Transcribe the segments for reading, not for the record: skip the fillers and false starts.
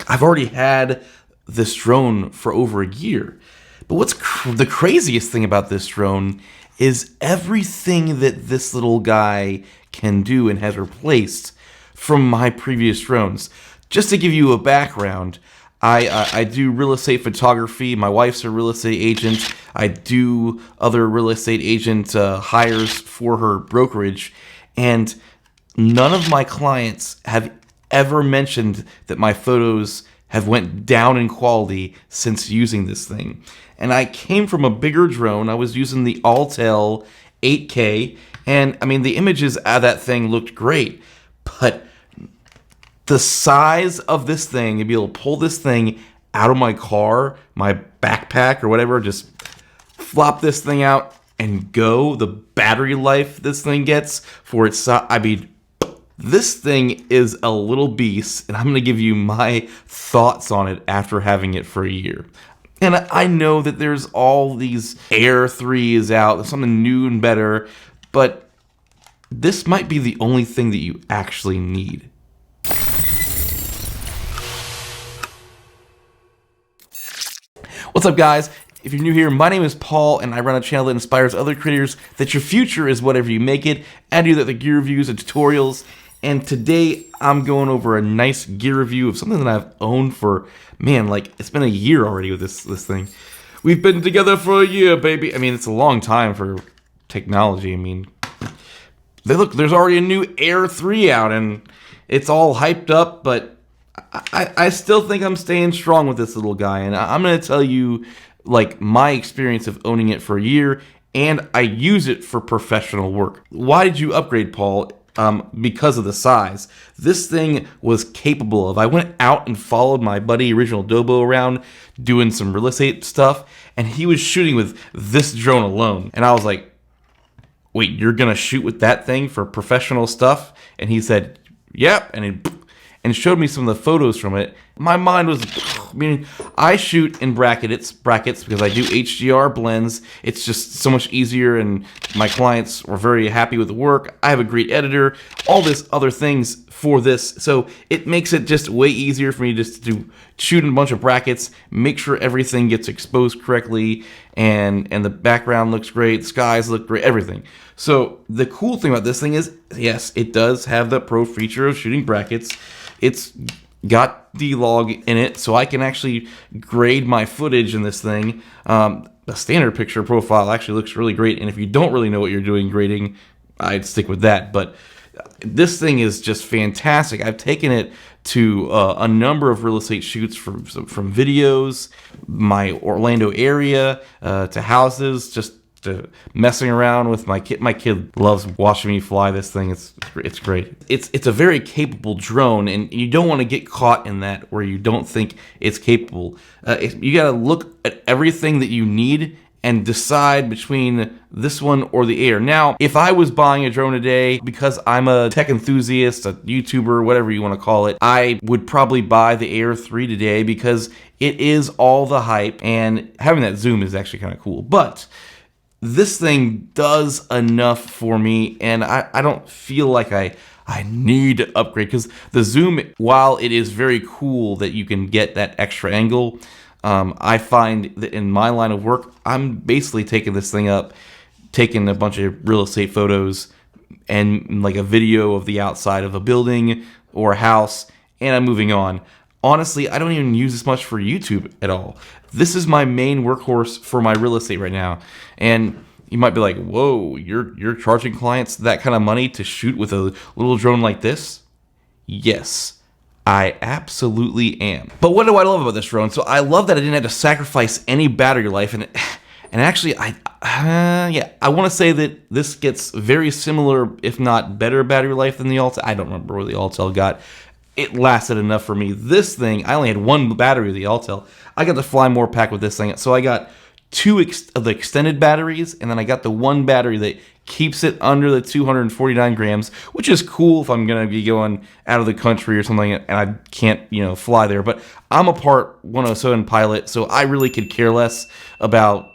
I've already had this drone for over a year. But what's the craziest thing about this drone is everything that this little guy can do and has replaced from my previous drones. Just to give you a background, I do real estate photography. My wife's a real estate agent. I do other real estate agent hires for her brokerage. And none of my clients have ever mentioned that my photos have went down in quality since using this thing. And I came from a bigger drone. I was using the Autel 8K, and I mean the images of that thing looked great, but the size of this thing, to be able to pull this thing out of my car, my backpack or whatever, just flop this thing out and go, the battery life this thing gets for its size, I mean, this thing is a little beast, and I'm going to give you my thoughts on it after having it for a year. And I know that there's all these Air 3s out, there's something new and better, but this might be the only thing that you actually need. What's up, guys? If you're new here, my name is Paul, and I run a channel that inspires other creators that your future is whatever you make it. I do the gear reviews and tutorials. And today I'm going over a nice gear review of something that I've owned for, man, like it's been a year already with this thing. We've been together for a year, baby. I mean, it's a long time for technology. I mean, there's already a new Air 3 out and it's all hyped up, but I still think I'm staying strong with this little guy. And I'm going to tell you like my experience of owning it for a year, and I use it for professional work. Why did you upgrade, Paul? Because of the size. This thing was capable of, I went out and followed my buddy Originaldobo around doing some real estate stuff, and he was shooting with this drone alone. And I was like, wait, you're gonna shoot with that thing for professional stuff? And he said, yep, and showed me some of the photos from it. My mind was, I mean, I shoot in brackets because I do HDR blends. It's just so much easier, and my clients were very happy with the work. I have a great editor, all this other things for this, so it makes it just way easier for me just to shoot in a bunch of brackets, make sure everything gets exposed correctly, and the background looks great, the skies look great, everything. So the cool thing about this thing is, yes, it does have the pro feature of shooting brackets. It's got D-Log in it, so I can actually grade my footage in this thing. The standard picture profile actually looks really great, and if you don't really know what you're doing grading, I'd stick with that. But this thing is just fantastic. I've taken it to a number of real estate shoots from videos, my Orlando area, to houses, just to messing around with my kid. My kid loves watching me fly this thing. It's great. It's a very capable drone, and you don't want to get caught in that where you don't think it's capable. You got to look at everything that you need and decide between this one or the Air. Now, if I was buying a drone today, because I'm a tech enthusiast, a YouTuber, whatever you want to call it, I would probably buy the Air 3 today because it is all the hype, and having that zoom is actually kind of cool. But this thing does enough for me, and I don't feel like I need to upgrade, because the zoom, while it is very cool that you can get that extra angle, I find that in my line of work, I'm basically taking this thing up, taking a bunch of real estate photos and like a video of the outside of a building or a house, and I'm moving on. Honestly, I don't even use this much for YouTube at all. This is my main workhorse for my real estate right now. And you might be like, whoa, you're charging clients that kind of money to shoot with a little drone like this? Yes, I absolutely am. But what do I love about this drone? So I love that I didn't have to sacrifice any battery life, and actually, I want to say that this gets very similar, if not better battery life than the Autel. I don't remember where the Autel got. It lasted enough for me. This thing, I only had one battery with the Autel. I got the Fly More pack with this thing. So I got two of the extended batteries, and then I got the one battery that keeps it under the 249 grams, which is cool if I'm going to be going out of the country or something and I can't, fly there. But I'm a Part 107 pilot, so I really could care less about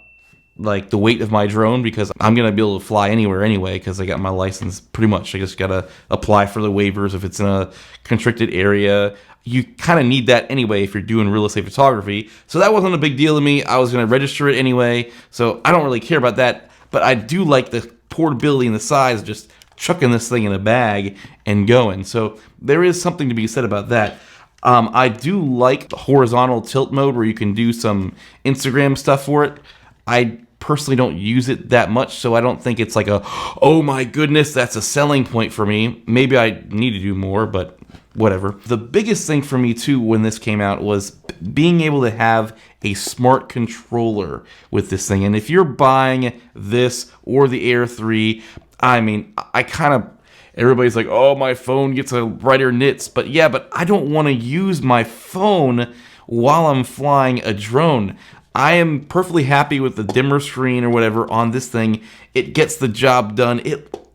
like the weight of my drone, because I'm gonna be able to fly anywhere anyway because I got my license. Pretty much I just gotta apply for the waivers if it's in a constricted area. You kind of need that anyway if you're doing real estate photography, so that wasn't a big deal to me. I was gonna register it anyway, so I don't really care about that. But I do like the portability and the size of just chucking this thing in a bag and going. So there is something to be said about that. I do like the horizontal tilt mode where you can do some Instagram stuff for it. I personally don't use it that much, so I don't think it's like a, oh my goodness, that's a selling point for me. Maybe I need to do more, but whatever. The biggest thing for me too when this came out was being able to have a smart controller with this thing. And if you're buying this or the Air 3, I mean, I kind of, everybody's like, oh, my phone gets a brighter nits. But yeah, but I don't want to use my phone while I'm flying a drone. I am perfectly happy with the dimmer screen or whatever on this thing. It gets the job done.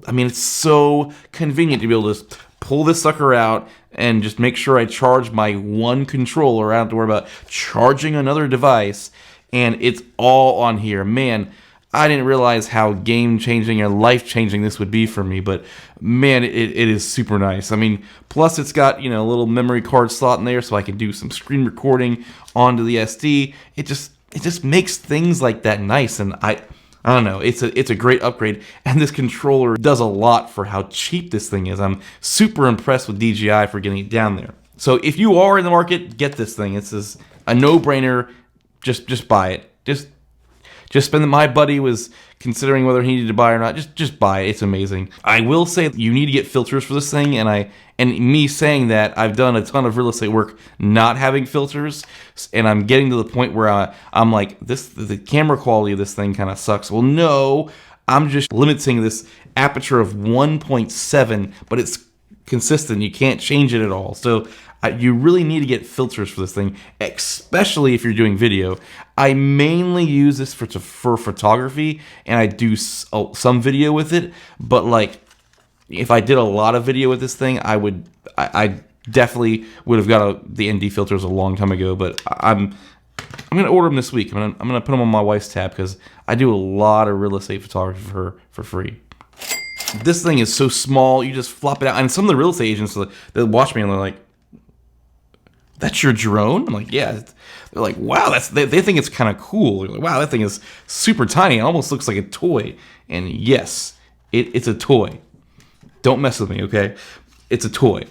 I mean, it's so convenient to be able to just pull this sucker out and just make sure I charge my one controller. I don't have to worry about charging another device. And it's all on here. Man, I didn't realize how game-changing and life-changing this would be for me, but man, it is super nice. I mean, plus it's got, you know, a little memory card slot in there so I can do some screen recording onto the SD. It just makes things like that nice, and I don't know, it's a great upgrade, and this controller does a lot for how cheap this thing is. I'm super impressed with DJI for getting it down there. So if you are in the market, get this thing. It's a no-brainer. Just buy it. Just spend it. My buddy was considering whether he needed to buy it or not. Just buy it. It's amazing. I will say you need to get filters for this thing, and me saying that, I've done a ton of real estate work not having filters, and I'm getting to the point where I'm like, the camera quality of this thing kind of sucks. Well, no, I'm just limiting this aperture of 1.7, but it's consistent. You can't change it at all. So you really need to get filters for this thing, especially if you're doing video. I mainly use this for photography, and I do some video with it. But like, if I did a lot of video with this thing, I definitely would have got the ND filters a long time ago. But I'm gonna order them this week. I'm gonna put them on my wife's tab because I do a lot of real estate photography for her for free. This thing is so small, you just flop it out. And some of the real estate agents, they'll watch me and they're like, that's your drone? I'm like, yeah. They're like, wow, they think it's kind of cool. They're like, wow, that thing is super tiny. It almost looks like a toy. And yes, it's a toy. Don't mess with me, okay? It's a toy.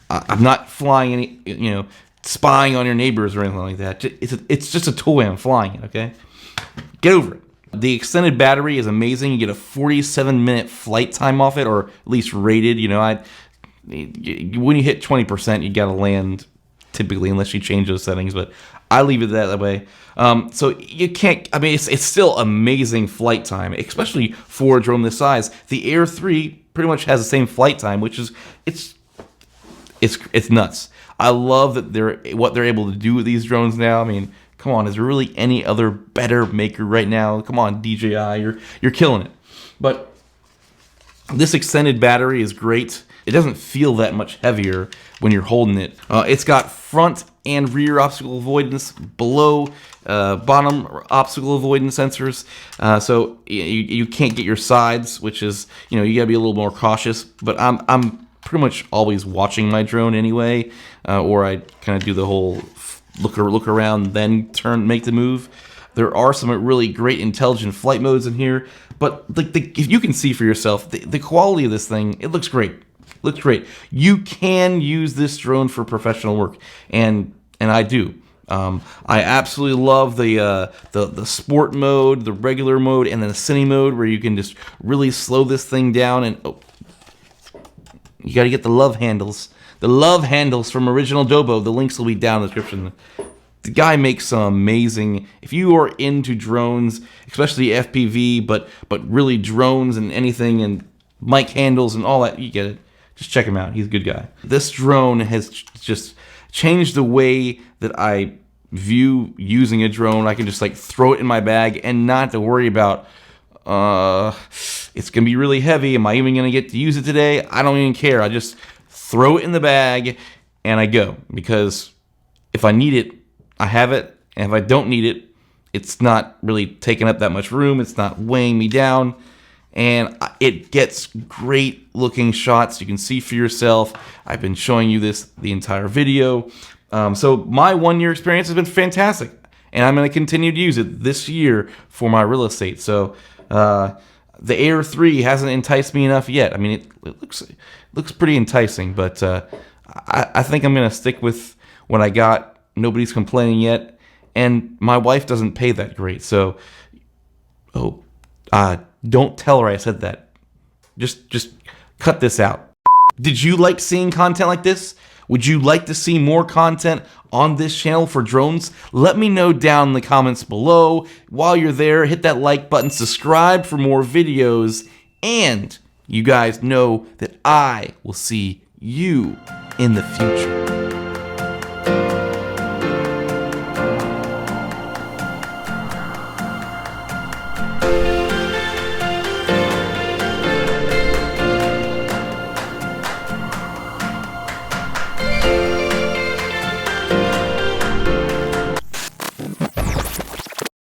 I'm not flying any, spying on your neighbors or anything like that. It's just a toy. I'm flying it, okay? Get over it. The extended battery is amazing. You get a 47-minute flight time off it, or at least rated. When you hit 20%, you gotta land typically, unless you change those settings. But I leave it that way. So you can't. I mean, it's still amazing flight time, especially for a drone this size. The Air 3 pretty much has the same flight time, which is it's nuts. I love that what they're able to do with these drones now. I mean, come on, is there really any other better maker right now? Come on, DJI, you're killing it. But this extended battery is great. It doesn't feel that much heavier when you're holding it. It's got front and rear obstacle avoidance, below bottom obstacle avoidance sensors. So you can't get your sides, which is, you gotta be a little more cautious. But I'm pretty much always watching my drone anyway, or I kind of do the whole look around, then make the move. There are some really great intelligent flight modes in here, but if you can see for yourself, the quality of this thing, it looks great. Looks great. You can use this drone for professional work, and I do. I absolutely love the sport mode, the regular mode, and then the cine mode where you can just really slow this thing down. And you got to get the love handles. The love handles from Originaldobo. The links will be down in the description. The guy makes some amazing. If you are into drones, especially FPV, but really drones and anything and mic handles and all that, you get it. Just check him out. He's a good guy. This drone has just changed the way that I view using a drone. I can just throw it in my bag and not have to worry about, it's going to be really heavy. Am I even going to get to use it today? I don't even care. I just throw it in the bag and I go. Because if I need it, I have it. And if I don't need it, It's not really taking up that much room. It's not weighing me down. And it gets great looking shots. You can see for yourself. I've been showing you this the entire video. So my 1 year experience has been fantastic. And I'm going to continue to use it this year for my real estate. So the Air 3 hasn't enticed me enough yet. I mean, it looks pretty enticing, but I think I'm going to stick with what I got. Nobody's complaining yet. And my wife doesn't pay that great. So, don't tell her I said that. Just cut this out. Did you like seeing content like this? Would you like to see more content on this channel for drones? Let me know down in the comments below. While you're there, hit that like button, subscribe for more videos, and you guys know that I will see you in the future.